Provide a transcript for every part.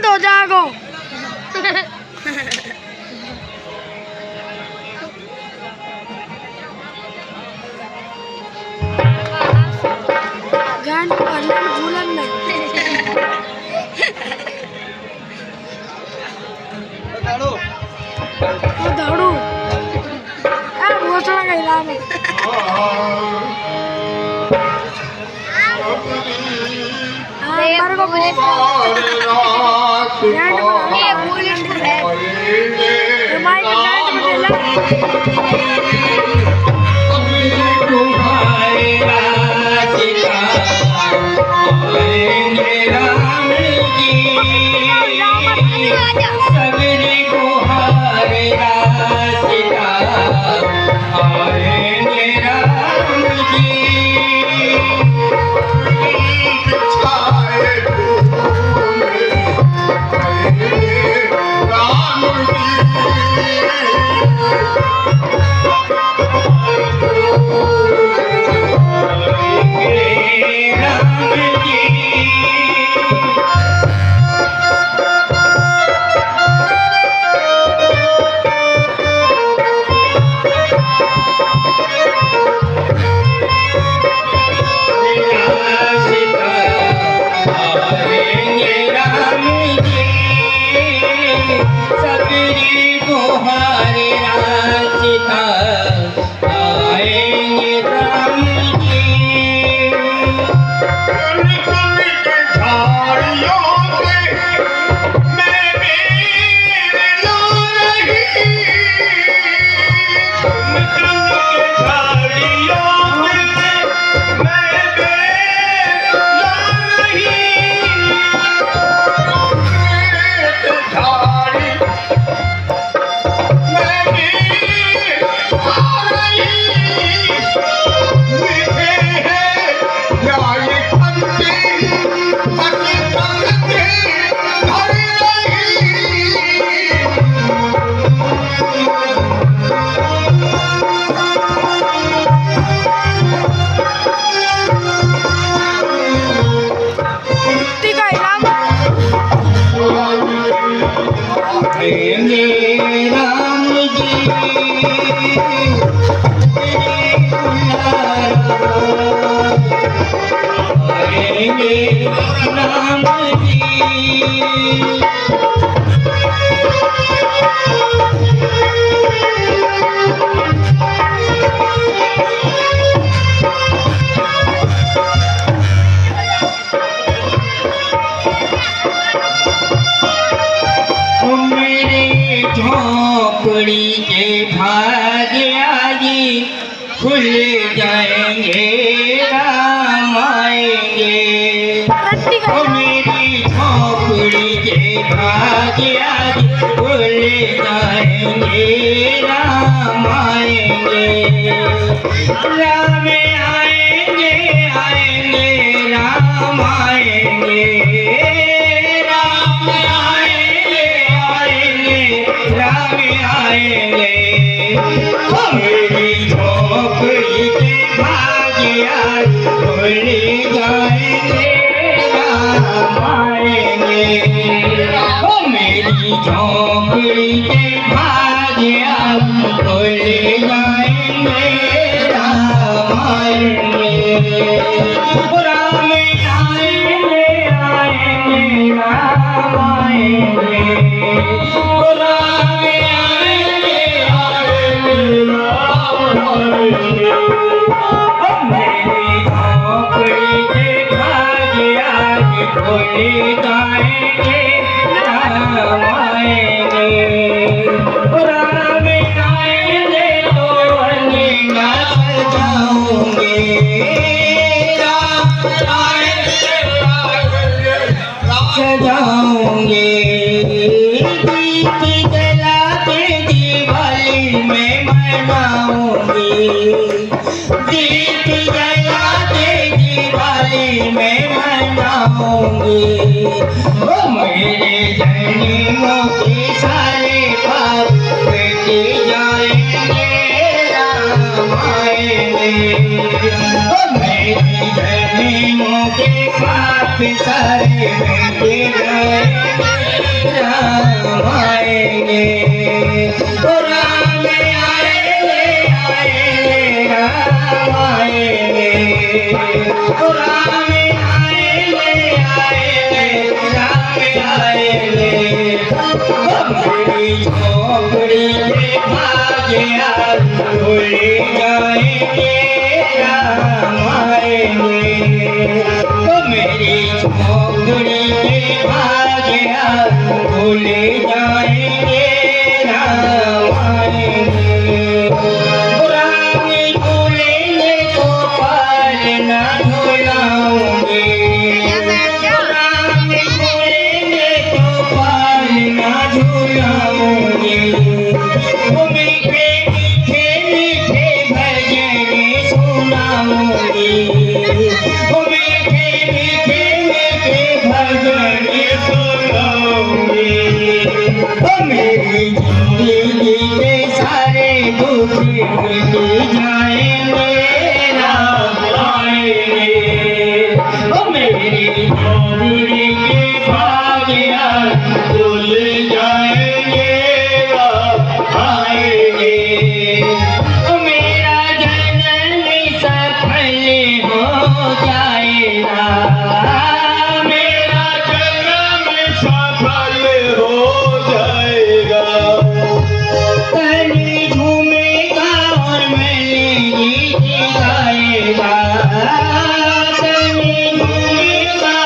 तो जागो गान पढ़ने भूलन नहीं दौड़ू बहुत सारा कहला में झोपड़ी के भाग्य आजी खुल जाएंगे राम आएंगे। मेरी झोपड़ी के भाग्य आजी खुल जाएंगे राम आएंगे। राम आएंगे आएंगे राम आएंगे। मेरी झोपड़ी के भाग्य खुल जाएंगे राम आएंगे। मेरी झोपड़ी के भाग्य खुल जाएंगे राम आएंगे। राम आएंगे आएंगे राम आएंगे। सजाऊंगे दीप जलाते दिवाली में मनाऊंगी। दीप जलाते दिवाली में मनाऊंगी। वो मेरे जन्मों के सारे पाप मिट जाएंगे राम आएंगे। ओ मेरी जन्मों के पाप सारे मिट गए, राम आएंगे, ओ राम आएंगे, आएंगे, राम आएंगे, ओ राम आएंगे, आएंगे, राम आएंगे। ओ मेरी झोपड़ी के भाग्य भूल जाएंगे, राम आएंगे, ओ मेरी झोपड़ी के भाग्य भूल जाएंगे, राम आएंगे। राम भूलेंगे तो पाल न धुलाऊंगे, राम भूलेंगे तो पाल न झुलाऊंगे। वो मीठे मीठे मीठे भजन सुनाऊंगी, वो मीठे मीठे मीठे भजन सुनाऊंगी। ओ मेरी जिंदगी के सारे दुख मिट जाएंगे, राम आएंगे, ओ मेरी जिंदगी के भाग्य खुल जाएंगे, राम आएंगे, ओ मेरा जन्म सफल हो जाएगा, मेरा जन्म सफल हो जाएगा। कली झूमेगा और मैं गीत गाएगा, कली झूमेगा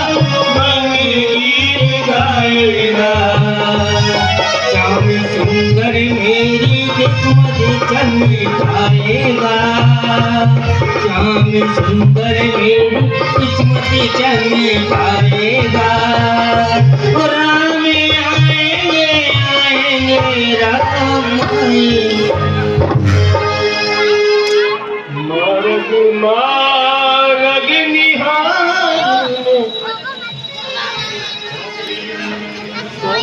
मैं गीत गाएगा। श्याम सुंदर मेरी किस्मत चमकाएगा, श्याम सुंदर मेरी किस्मत चमकाएगा। ओ राम आएंगे, आएंगे, राम आएंगे। मार्ग मार्ग निहार,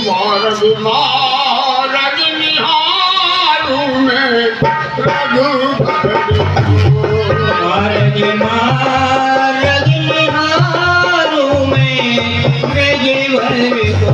मार्ग मार्ग निहारूं मैं रघुबर मार्ग मार्ग निहारूं मैं रघुवर को।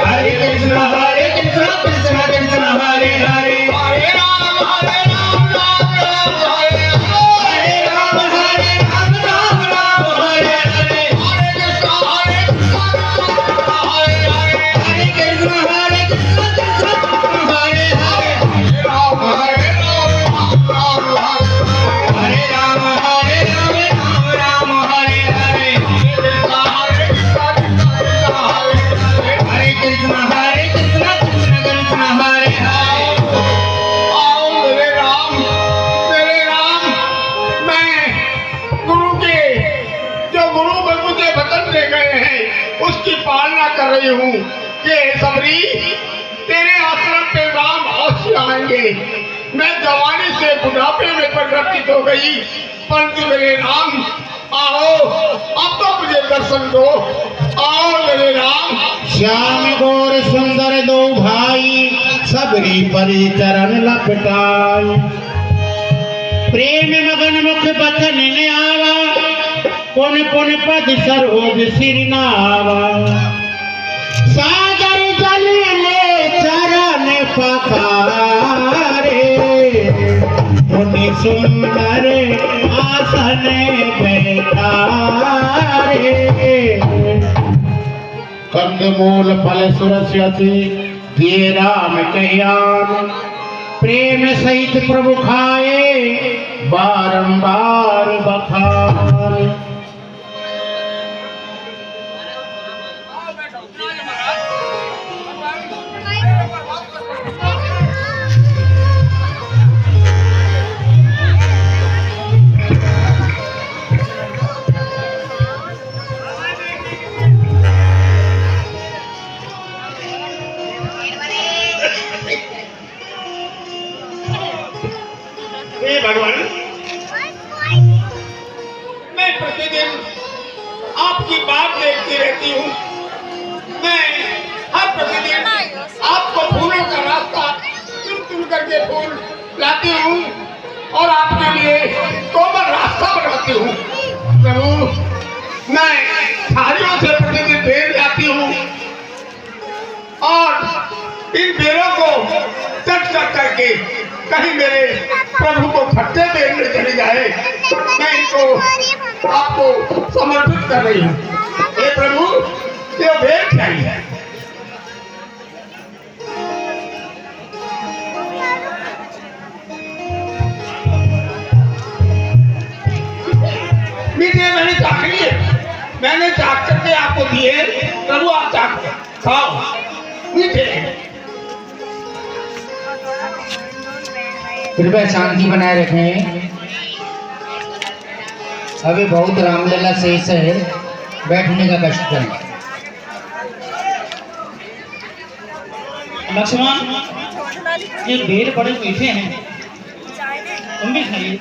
हरे पालना कर रही हूँ कि हे सबरी, तेरे आश्रम पे राम अवश्य आएंगे। मैं जवानी से बुढ़ापे में परिवर्तित हो गई, परंतु मेरे राम आओ, अब तो मुझे दर्शन दो। आओ मेरे राम। श्याम गौर सुंदर दो भाई, सबरी परी चरण लपटाई। प्रेम मगन मुख बचन ने आवा, पुन पुन पद सरोज सिर नावा। सागर जल ले चरण पखारे, मुनि सुंदर आसन बैठारे। कंदमूल फल सुरस्यति दिए राम कल्याण, प्रेम सहित प्रभु खाए बारंबार बखान। हे भगवान, मैं प्रतिदिन आपकी बात देखती रहती हूँ। मैं हर प्रतिदिन आपको फूलों का रास्ता चुन चुन करके फूल लाती हूँ और आपके लिए कोमल रास्ता बनाती हूँ। प्रभु, मैं झाड़ियों से प्रतिदिन बेर जाती हूँ और इन बेरों को चट चट करके कहीं मेरे प्रभु को खट्टे बेर में चले जाए, मैं इनको आपको समर्पित कर रही हूँ। हे प्रभु, ये बेर चाहिए। मीठे मैंने चाख लिए, मैंने चाख करके आपको दिए। प्रभु, आप चाख खाओ, मीठे। कृपया शांति बनाए रखें। अभी बहुत रामलीला शेष है, बैठने का कष्ट करें। लक्ष्मण, ये बेर बड़े मीठे हैं, तुम भी खाइए।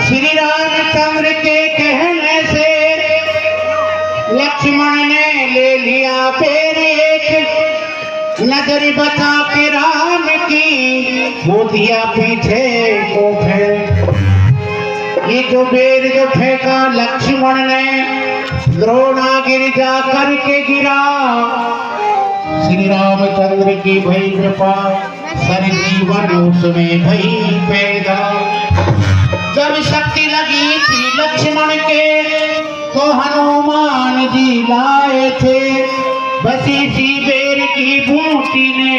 श्री रामचंद्र के कहने से लक्ष्मण ने ले लिया बेर एक, नजर बचा के राम की वो दिया पीछे को फेंक। ये जो बेर जो फेंका लक्ष्मण ने, द्रोणागिरि जा करके गिरा। श्री रामचंद्र की भई कृपा, सर उसमें भई पैदा। जब शक्ति लगी थी लक्ष्मण के, तो हनुमान जी लाए थे। बसी सी बेर की बूटी ने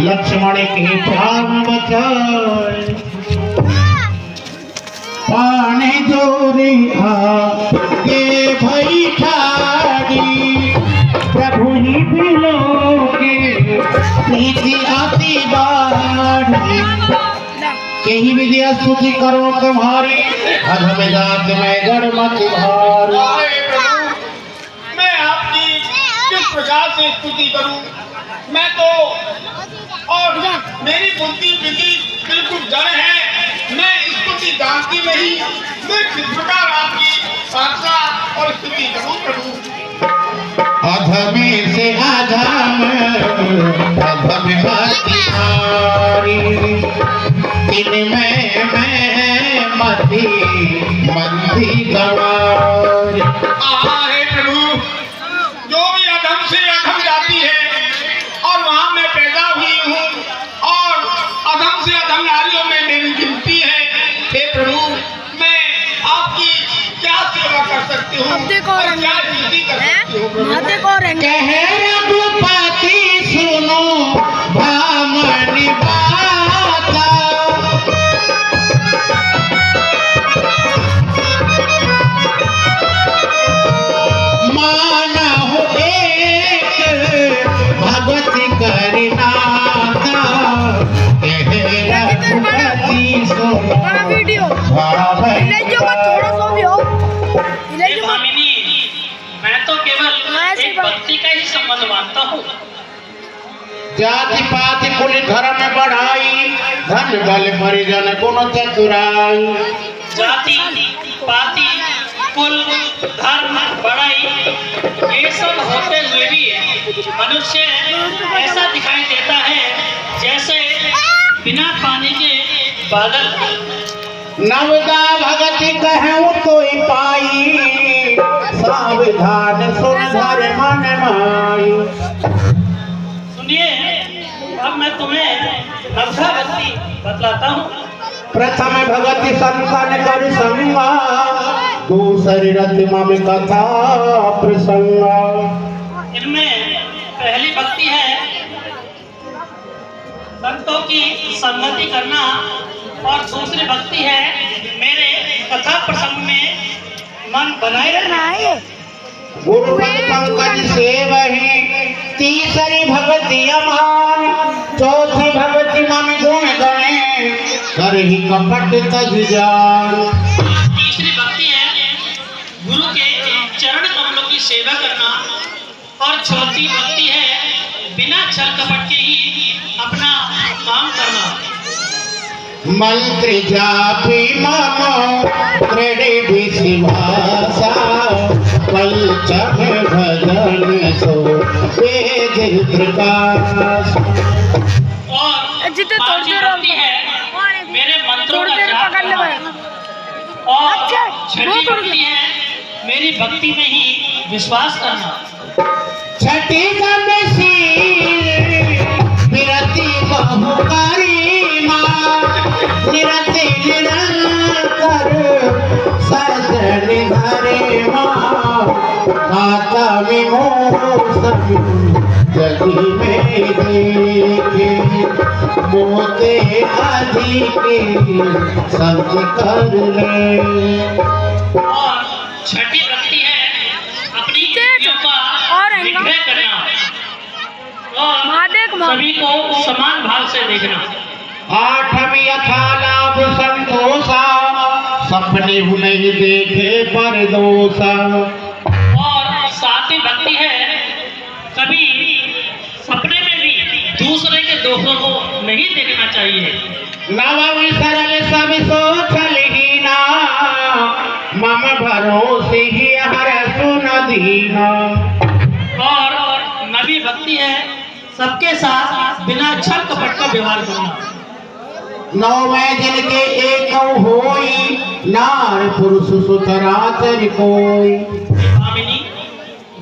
लक्ष्मण के प्राण बचाए। पाने जोरी आगे भई ठाड़ी, प्रभु ही बिलोगे प्रीति आती बाढ़ी। यही विद्या स्तुति करो तुम्हारी, अधम जात में गढ़ मत भारी। मैं आपकी किस प्रकार से स्तुति करूं? मैं तो और मेरी बुद्धि बिल्कुल जड़ है। मैं स्तुति जानती नहीं, मैं किस प्रकार आपकी प्रार्थना और स्तुति करूं प्रभु? अधम से अधम अधम मति भारी, इनमें मैं मति मंदी गवार। हे प्रभु, जो भी अधम से अधम जाती है और वहां मैं पैदा हुई हूँ और अधम से अधम नारियों में मेरी गिनती है। हे प्रभु, मैं आपकी क्या सेवा कर सकती हूँ और क्या स्तुति कर सकती हूँ प्रभु? कह रघुपति सुनो भामनी बाता, माना हो एक मानता हूँ। जाति पाति कुल धर्म बढ़ाई, धन बल परिजन गुण चतुराई। जाति पाति कुल धर्म बढ़ाई ये सब होते हुए भी मनुष्य ऐसा दिखाई देता है जैसे बिना पानी के बादल। नवदा भगति कहूँ तो पाई, सावधान सुन धर मन माई। सुनिए, अब मैं तुम्हें नवधा भक्ति बतलाता हूँ। प्रथम भगति संतन कर संगा, दूसरी रतिमा में कथा प्रसंगा। इनमें पहली भक्ति है संतों की संगति करना और दूसरी भक्ति है मेरे कथा प्रसंग में मन बनाए रहना। गुरुपद पंकज सेवहि, तीसरी भक्ति अमान, चौथी भक्ति मम गुण गणे, करहि कपट तज जान। तीसरी भक्ति है गुरु के चरण कमलों की सेवा करना और चौथी भक्ति है बिना छल कपट के ही अपना काम करना। मंत्र जापी मम त्रिणि विषिभाषा, पंचम भजन सो वेद प्रकाश। और जितने पांचवी तोड़ते रहो भक्ति है मेरे मंत्रों का तोड़ते जाप पकड़ ले करना। भाई। और अच्छा, छठी वो तोड़ भक्ति है मेरी भक्ति में ही विश्वास करना। छठी कमसी विरति बहुकारी माँ, निरति निरंतर सजन धरे माँ, माता विमोचन जगी में देखे, मोते अधिक संग कर ले। और छठी भक्ति है अपनी इंद्रियों का और है ना? निग्रह करना और महादेव माँ। सभी को समान भाव से देखना। आठवीं यथा लाभ संतोषा, सपने नहीं देखे पर दोषा। और सातवीं भक्ति है कभी सपने में भी दूसरे के दोषों को नहीं देखना चाहिए। नवमी सरल सब सोचल हीना, मम भरोसे ही हर सुन दीना। और नवी भक्ति है सबके साथ बिना छल कपट का व्यवहार करना। नौ में जिनके एक होई, नार पुरुष सुतराचर कोई। स्वामिनी,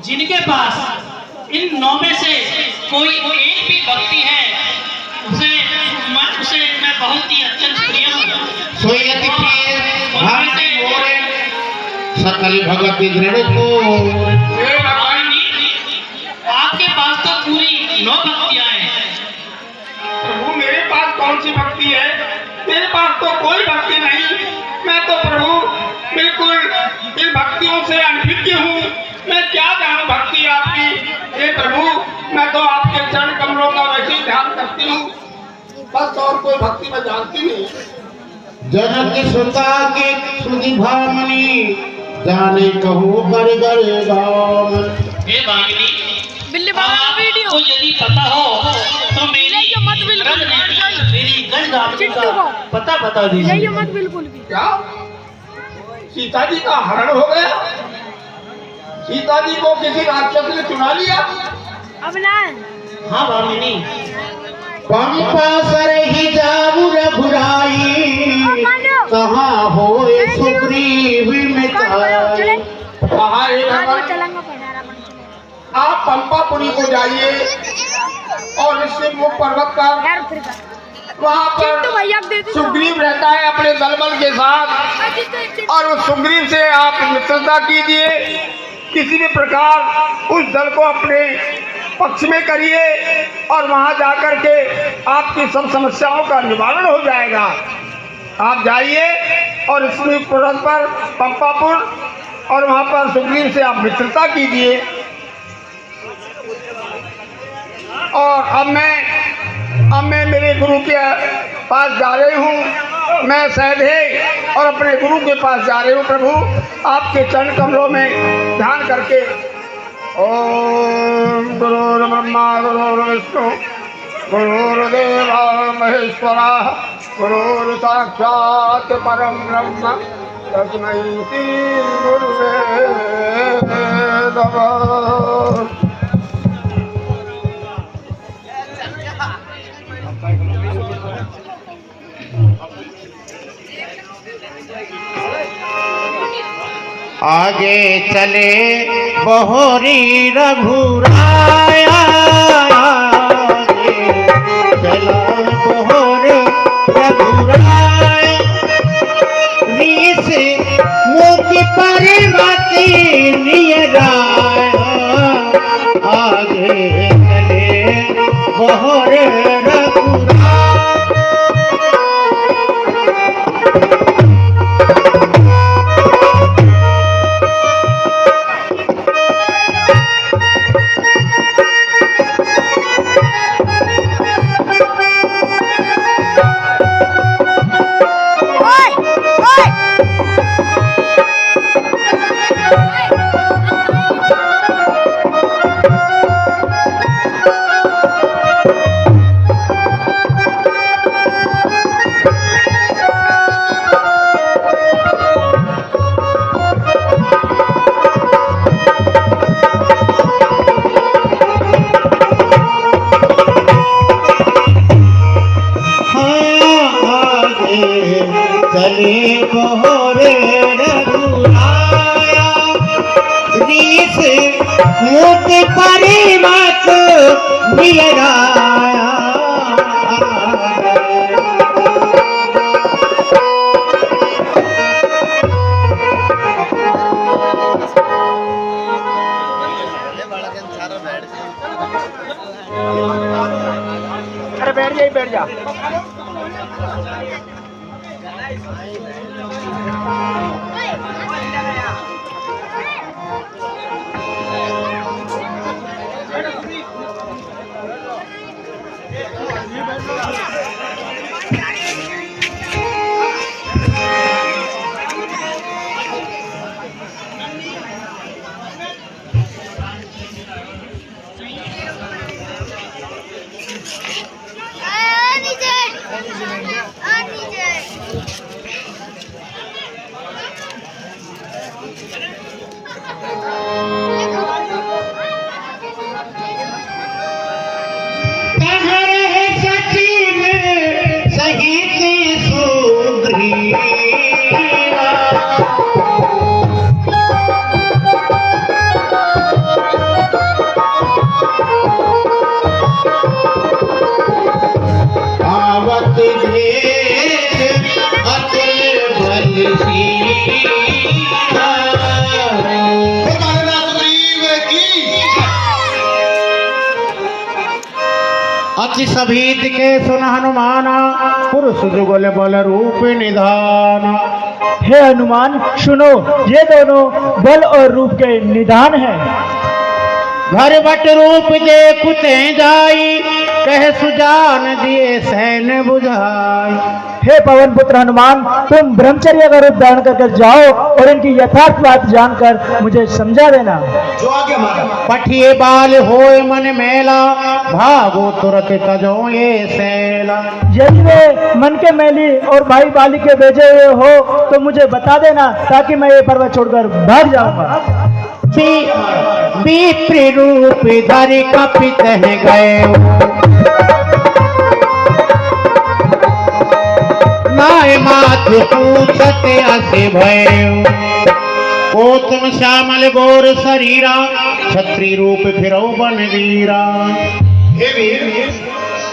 जिनके पास इन नौ में से कोई एक भी भक्ति है उसे मैं बहुत ही अत्यंत प्रिय हूँ। सोयति प्रिय भाव मोरे, सकल भगति दृढ़ को। हे भगवान, आपके पास तो पूरी 9 भक्तियां हैं। प्रभु मेरे पास कौन सी भक्ति है? मेरे पास तो कोई भक्ति नहीं। मैं तो प्रभु बिल्कुल इन भक्तियों से अनभिज्ञ हूँ। मैं क्या जानूं भक्ति आपकी? हे प्रभु, मैं तो आपके चरण कमलों का वैसे ही ध्यान करती हूँ, बस और कोई भक्ति मैं जानती नहीं। जनक सुता के सुधि भामनी, जाने कहूँ कर गर गाम। हे भामिनी, बिल्ली बाबा वीडियो आपको यदि पता हो तो मेरी जाइए मत बिल्कुल। मेरी गंज चिट्टू का को। पता बता दीजिए। जाइए मत बिल्कुल भी। क्या सीता जी का हरण हो गया? सीता जी को किसी राक्षस ने चुरा लिया? अब ना हाँ भामिनी, पंपा सर ही जाऊ रघुराई, कहाँ होए सुग्रीव मिताई। कहा हे भगवान, चलेंगे पढ़ारा बन चले आप पंपापुरी को जाइए और इससे मुख पर्वत का यार फिर वहाँ चिट्टू पर भैया दे दे सुग्रीव रहता है अपने दलबल के साथ, और उस सुग्रीव से आप मित्रता कीजिए। किसी भी प्रकार उस दल को अपने पक्ष में करिए और वहाँ जाकर के आपकी सब समस्याओं का निवारण हो जाएगा। आप जाइए और इसमें पर्वत पर पंपापुर और वहाँ पर सुग्रीव से आप मित्रता कीजिए। और अब मैं मेरे गुरु के पास जा रही हूँ। मैं सहदेव और अपने गुरु के पास जा रही हूँ। प्रभु आपके चरण कमलों में ध्यान करके ओम गुरुर्ब्रह्मा गुरुर्विष्णु गुरुर्देवा महेश्वरा गुरुर्साक्षात् परं ब्रह्म तस्मै श्री गुरुवे नमः। आगे चले बहोरी रघुराया, आगे चला बहोर रघुराया, रीस मुख पर मति नियराया, आगे चले बहोर रघुराया। चले बहोरे रघुराया, रीस मुख पर मत नियराया, अरे बैठ जा। अति सभीत के सुन हनुमाना, पुरुष जुगल बल रूप निधान। हे हनुमान सुनो, ये दोनों बल और रूप के निधान हैं। घर बट रूप देखते जाई, कह सुजान दिए सैन बुझाई। हे पवन पुत्र हनुमान, तुम ब्रह्मचर्य का रूप धारण कर जाओ और इनकी यथार्थ बात जानकर मुझे समझा देना। जो आगे हमारा पठिए बाल होए मन मेला, भागो तुरत तजो ये सैला। यदि वे मन के मैली और भाई बाली के भेजे हुए हो तो मुझे बता देना, ताकि मैं ये पर्वत छोड़कर भाग जाऊंगा। विप्र रूप धरि कपित गए, नाय मात पूछत असे भयो। ओ तुम श्यामल गोर शरीरा, छत्री रूप फिरो बन वीरा। हे वीर,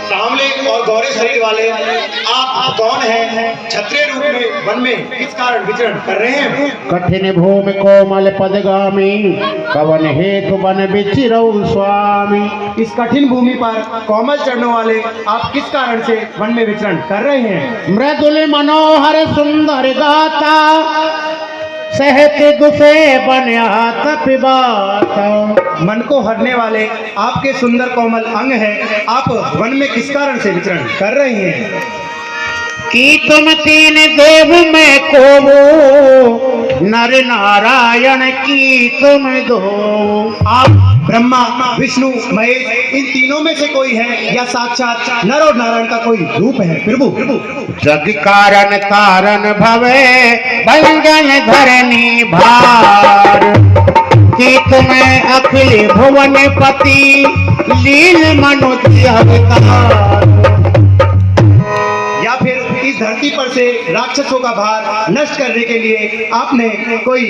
सांवले और गौरे शरीर वाले आप कौन हैं? क्षत्रिय रूप में वन में किस कारण विचरण कर रहे हैं? कठिन भूमि कोमल पदगामी, कवन हेतु बन बिचिरऊ स्वामी। इस कठिन भूमि पर कोमल चरणों वाले आप किस कारण से वन में विचरण कर रहे हैं? मृदुल मनोहर सुंदर गाता, सहत गुसे बन्या तपिबाता। मन को हरने वाले आपके सुंदर कोमल अंग है, आप वन में किस कारण से विचरण कर रहे हैं? कि तुम तीन देव में को, नर नारायण की तुम दो। आप ब्रह्मा, विष्णु, महेश, इन तीनों में से कोई है या साक्षात नर और नारायण का कोई रूप है प्रभु? जग कारण तारण भवे भंजन धरनी भार, चित में अखिल भुवन पति लील मनुष्य अवतार। या फिर इस धरती पर से राक्षसों का भार नष्ट करने के लिए आपने कोई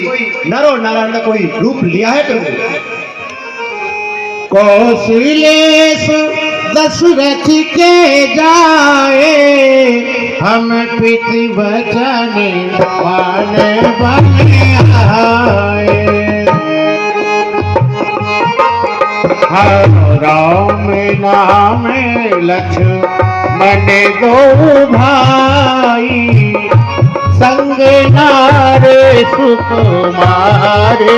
नर और नारायण का कोई रूप लिया है प्रभु? कौशलेश दशरथ के जाए, हम पितृ वचन पान बन आए। राम नाम लक्ष्मण दो भाई, संग नारे सुकुमारे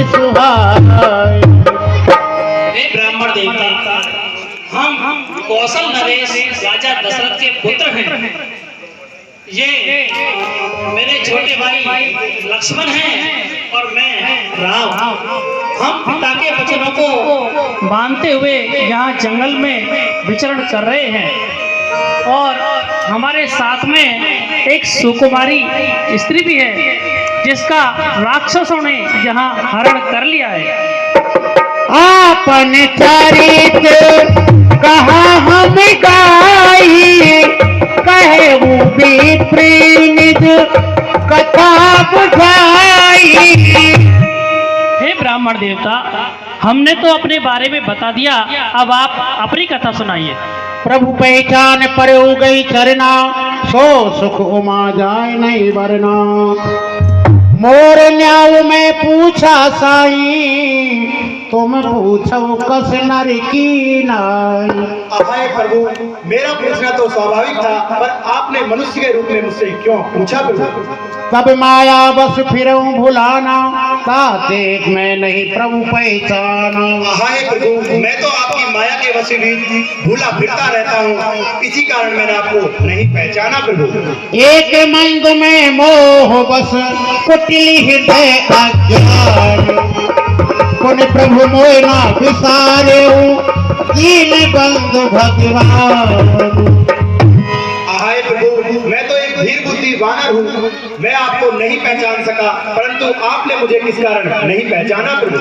सुहाई। हे ब्राह्मण देवता, हम कौशल नरेश राजा दशरथ के पुत्र हैं। ये मेरे छोटे भाई लक्ष्मण हैं और मैं राम। हम पिता के वचनों को मानते हुए यहाँ जंगल में विचरण कर रहे हैं और हमारे साथ में एक सुकुमारी स्त्री भी है जिसका राक्षसों ने यहाँ हरण कर लिया है। आपन चरित कहा हम गाई, कहे वो विप्र निज कथा बुझाई। हे ब्राह्मण देवता, हमने तो अपने बारे में बता दिया, अब आप अपनी कथा सुनाइए। प्रभु पहचान पर हो गई चरना, सो सुख उमा जाए नहीं वरना। मोर न्याव में पूछा साई, तुम पूछो कस नर की नाई। अभय प्रभु, मेरा पूछना तो स्वाभाविक था, पर आपने मनुष्य के रूप में मुझसे क्यों पूछा प्रभु? तब माया बस फिर भुलाना, ताते मैं नहीं प्रभु पहचाना। अहाय प्रभु, मैं तो आपकी माया के वशीभूत भूला फिरता रहता हूँ, इसी कारण मैंने आपको नहीं पहचाना प्रभु। एक मंद में मोह बस कुटिल हृदय अज्ञान, पुन प्रभु मोयना विसारे दीन बंधु भगवान। अहाय प्रभु, मैं तो एक धीर बुद्धि वानर हूँ, मैं आपको नहीं पहचान सका, परंतु आपने मुझे किस कारण नहीं पहचाना प्रभु?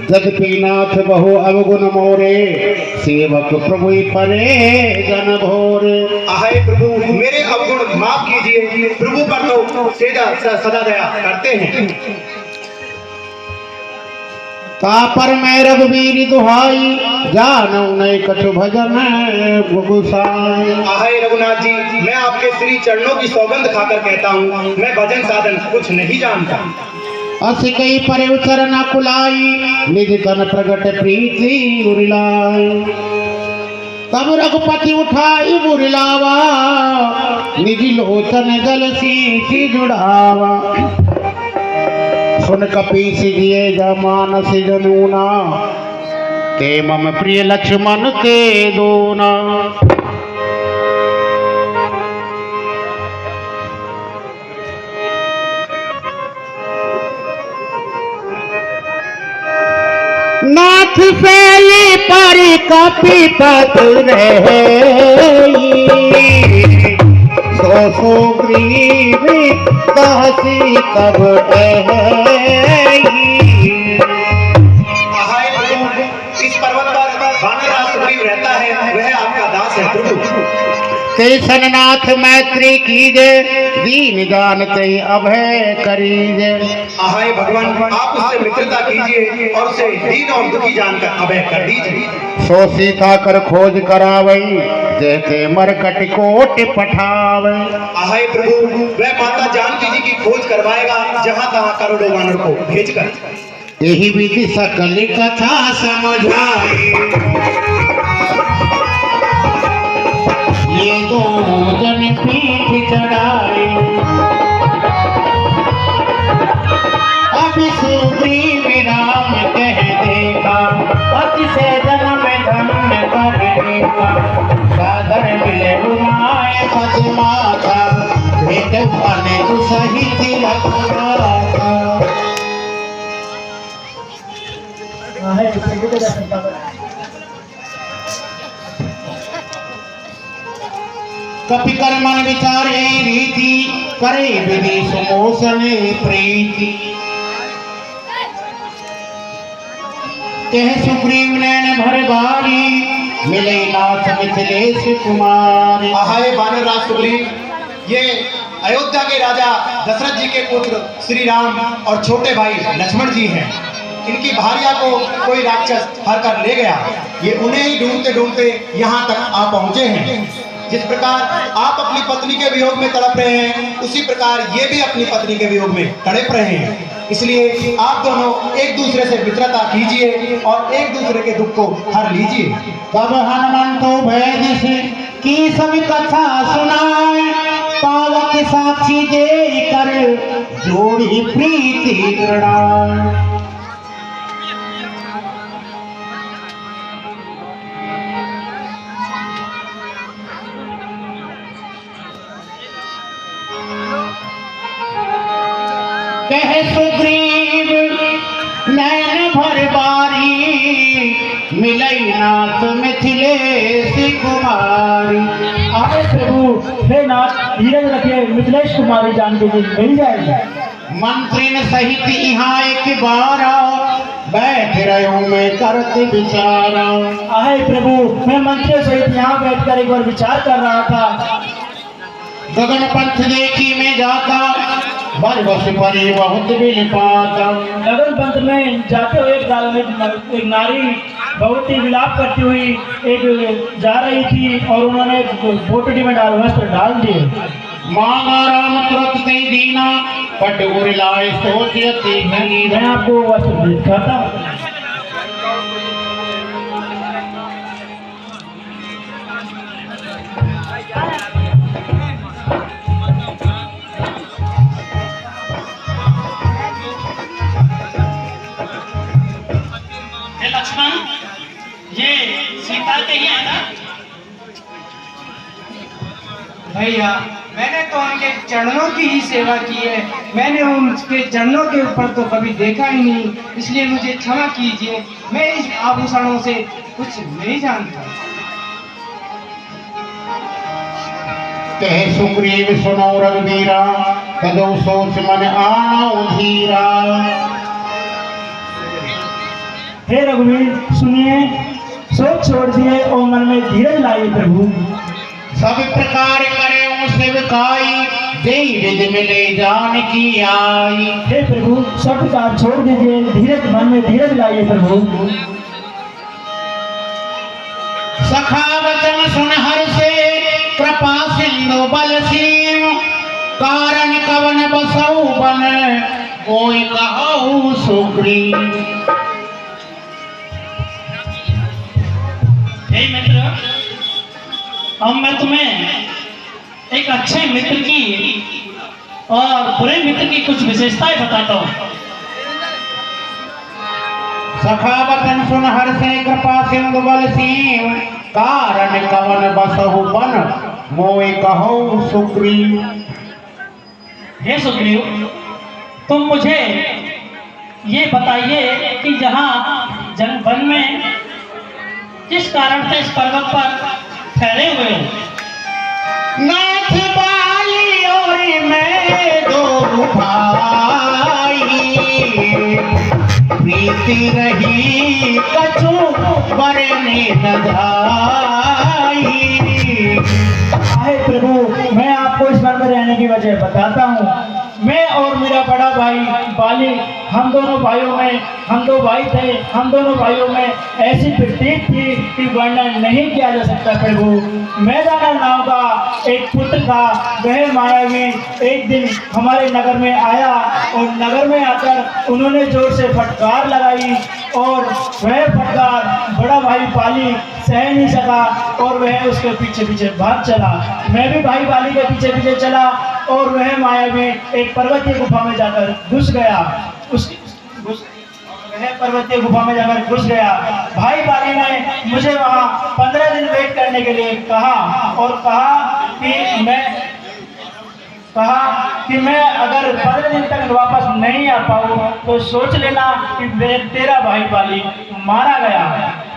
जगपीनाथ बहु अवगुण मोरे, सेवक प्रभु परे जन भोरे। अहाय प्रभु, मेरे अवगुण माफ कीजिए, प्रभु पर तो सदा दया करते हैं। तापर मैं रघुवीर दुहाई, जानऊ नहीं कछु भजन गुसाई। अहाय रघुनाथ जी, मैं आपके श्री चरणों की सौगंध खाकर कहता हूँ, मैं भजन साधन कुछ नहीं जानता। अस कई परे चरण कुलाई, निज तन प्रगट प्रीति उरिलाई। तब रघुपति उठाई बुरिलावा, निज लोचन जल सींची जुड़ावा। सुन कपीस दिए जमानस जनूना, ते मम प्रिय लक्ष्मण के दोना। नाथ फैले पर कपिपत रही, सो ग्रीव कहसी कब अहाय प्रभु, इस पर्वत पर वानरराज सुग्रीव रहता है, वह आपका दास है प्रभु। कृष्ण नाथ मैत्री कीजे, दीन जानते अभय करीजे। अहाय भगवान, आप उससे मित्रता कीजिए और उसे दीन और दुखी जानकर अभय कर दीजिए। सो सीता कर खोज करावई, जैसे मरकट कोट पठावई। अहाय प्रभु, वह माता जानकी जी की खोज करवाएगा, जहाँ तहाँ करोड़ों वानर को भेजकर। यही विधि सकल कथा समझाई, ये दोनों जन पीठ चढ़ाए। अभी सुग्रीव राम कह देखा, अति से जन्म धन्य कर देखा। सागर मिले उमाय पद माता, भेट बने तु सहित रखवाता। कपि कर मन विचारे रीति करे विधि सुमोसने प्रीति तेह सुग्रीव नैन भर बारी मिले नाथ मिथिलेश कुमारी। आहाय वानर राज सुग्रीव, ये अयोध्या के राजा दशरथ जी के पुत्र श्री राम और छोटे भाई लक्ष्मण जी हैं। इनकी भार्या को कोई राक्षस हर कर ले गया। ये उन्हें ही ढूंढते ढूंढते यहाँ तक आ पहुँचे हैं। जिस प्रकार आप अपनी पत्नी के वियोग में तड़प रहे हैं, उसी प्रकार ये भी अपनी पत्नी के वियोग में तड़प रहे हैं। इसलिए आप दोनों एक दूसरे से मित्रता कीजिए और एक दूसरे के दुख को हर लीजिए। तब हनुमंतो भय से की सभी कथा सुनाए, पावक साक्षी दे कर जोड़ी प्रीति दृढ़ाए। कह सुग्रीव नैन भर बारी मिलई नाथ मिथिलेश कुमारी। आए प्रभु हे नाथ धीरज रखिए, मिथिलेश कुमारी जानकी जी मिल जाएगी। मंत्रिन सहित यहाँ एक बारा बैठ रहो मैं करते विचारा। आए प्रभु मैं मंत्रियों सहित यहाँ बैठकर एक बार विचार कर रहा था। गगन पंथ देखी में जाता बरबस परी बहुत बिन पाता। गगन पंथ में जाते हुए एक नारी बहुत ही विलाप करती हुई एक जा रही थी और उन्होंने बोटड़ी में वस्त्र डाल दिए। मांगा राम तुरंत ते दीना पट उड़लाए सोचती भंगी। मैं आपको वस्त्र दिखाता हूँ। लक्ष्मण, ये सीता के ही है ना? भैया मैंने तो उनके चरणों की ही सेवा की है, मैंने उनके चरणों के ऊपर तो कभी देखा ही नहीं, इसलिए मुझे क्षमा कीजिए। मैं इस आभूषणों से कुछ नहीं जानता। कह सुग्रीव सुनो रघुवीरा, कदो सोच मन आना धीरा। हे रघुवीर सुनिए, सोच छोड़ दिए और मन में धीरज लाइए प्रभु। सब प्रकार करे सेवकाई, जय विधि मिले जान की आई। हे प्रभु सब प्रकार छोड़ दीजिए, धीरज मन में धीरज लाइए प्रभु। सखा वचन सुन हर से कृपा सिंधु बल सीम, कारण कवन बसऊ बन कोई कहऊ सुग्रीव। हे मित्र, अब मैं तुम्हें एक अच्छे मित्र की और बुरे मित्र की कुछ विशेषताएं बताता हूँ। सखा वचन सुन हर से कृपा सिंधु बल सीम, कारण कवन बसहु बन मोय कहऊ सुग्रीव। हे सुग्रीव, तुम मुझे ये बताइए कि जहाँ वन में किस कारण से इस पर्वत पर ठहरे हुए हो? नाथ बाली और मैं दो भाई, प्रीति रही कछु बरने न जाई। आए प्रभु मैं आपको इस घर में रहने की वजह बताता हूँ। मैं और मेरा बड़ा भाई बाली, हम दोनों भाइयों में, हम दो भाई थे, हम दोनों भाइयों में ऐसी प्रतीक थी कि वर्णन नहीं किया जा सकता प्रभु। मैदाना नाम का एक पुत्र था, वह मायावी एक दिन हमारे नगर में आया और नगर में आकर उन्होंने जोर से फटकार लगाई और वह फटकार बड़ा भाई बाली सह नहीं सका और वह उसके पीछे पीछे भाग चला। मैं भी भाई बाली के पीछे पीछे चला और वह मायावी एक पर्वतीय गुफा में जाकर घुस गया। वह पर्वतीय गुफा में जाकर घुस गया। भाई बाली ने मुझे वहाँ 15 दिन वेट करने के लिए कहा और कहा कि मैं अगर 15 दिन तक वापस नहीं आ पाऊँ तो सोच लेना कि तेरा भाई बाली मारा गया।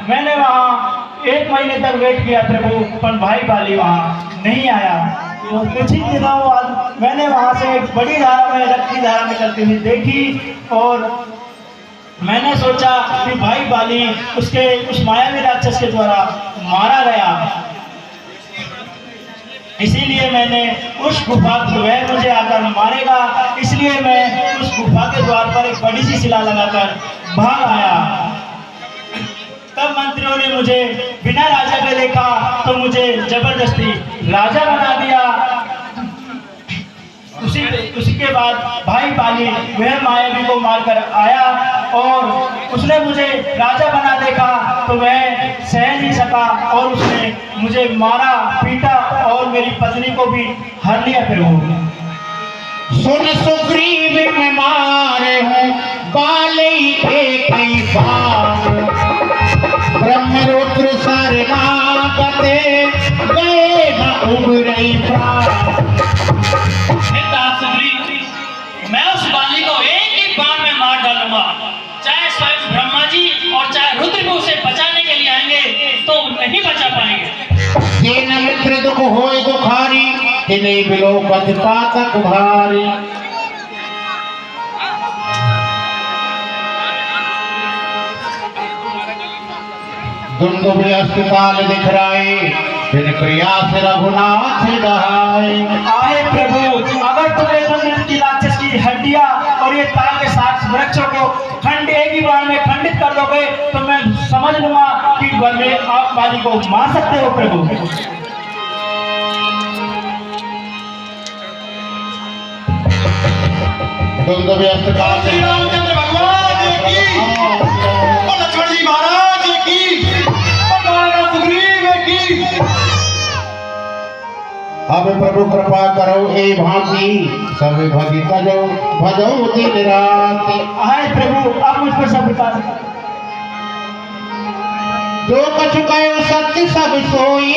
मैंने वहाँ 1 महीने तक वेट किया प्रभु, पर भाई बाली वहाँ नहीं आया। तो कुछ ही दिनों बाद मैंने वहाँ से एक बड़ी धारा में रक्त की धारा निकलती हुई देखी और मैंने सोचा कि भाई बाली उसके उस मायावी राक्षस के द्वारा मारा गया, इसीलिए मैंने उस गुफा को, वह मुझे आकर मारेगा, इसलिए मैं उस गुफा के द्वार पर एक बड़ी सी शिला लगाकर भाग आया। तब मंत्रियों ने मुझे बिना राजा के देखा तो मुझे जबरदस्ती राजा बना दिया। उसी के बाद भाई बाली वह मायावी को मारकर आया और उसने मुझे राजा बना देखा तो वह सह नहीं सका और उसने मुझे मारा, पीटा और मेरी पत्नी को भी हर लिया। फिर वो सुन सुग्रीव में मारे हूँ बाली के बार, ब्रह्मरुद्र शरणागते गए न उबरई प्राण। मैं उस बाली को एक ही बाण में मार डालूंगा, चाहे स्वयं ब्रह्मा जी और चाहे रुद्र भी उसे बचाने के लिए आएंगे तो नहीं बचा पाएंगे। जिन मित्र दुख होए दुखारी, तिन्हें बिलोकत पातक भारी। दुंदुभि अस्पताल दिखराए, बिन प्रयास रघुनाथ दहाए। आहे प्रभु, अगर तुम्हें की राक्षस की हड्डियां और ये ताल के साथ वृक्षों को खंड एक ही बार में खंडित कर दोगे तो मैं समझ लूंगा कि बंदे आप बाली को मार सकते हो प्रभु। दुंदुभि अस्पताल श्री रामचंद्र भगवान की और लक्ष्मण जी महाराज की और महाराज सुग्रीव की। अब प्रभु कृपा करो हे भांति, सब भगित जो भजो दिन रात। आहे प्रभु, आप मुझ पर सब बता जो कछु कहो सत्य सब सोई,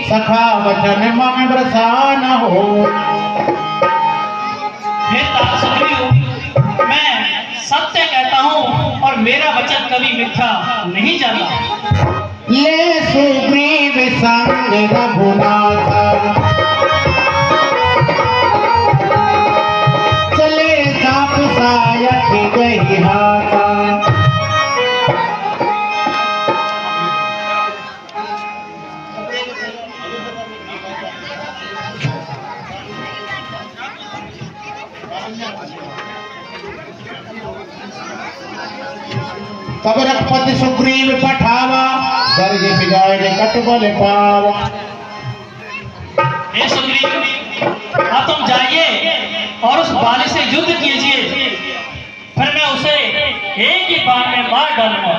सखा वचन मम बरसा न हो। हे सुग्रीव, मैं सत्य कहता हूँ और मेरा वचन कभी मिथ्या नहीं जाता। ले सुग्रीव संग रघुनाथ, चले साप सायक गई हाथा। तब रघुपति सुग्रीव पठावा, गर्ज सिजाए कट बल पावा। हे सुग्रीव, अब तुम जाइए और उस बाली से युद्ध कीजिए, फिर मैं उसे एक ही बार में मार डालूंगा।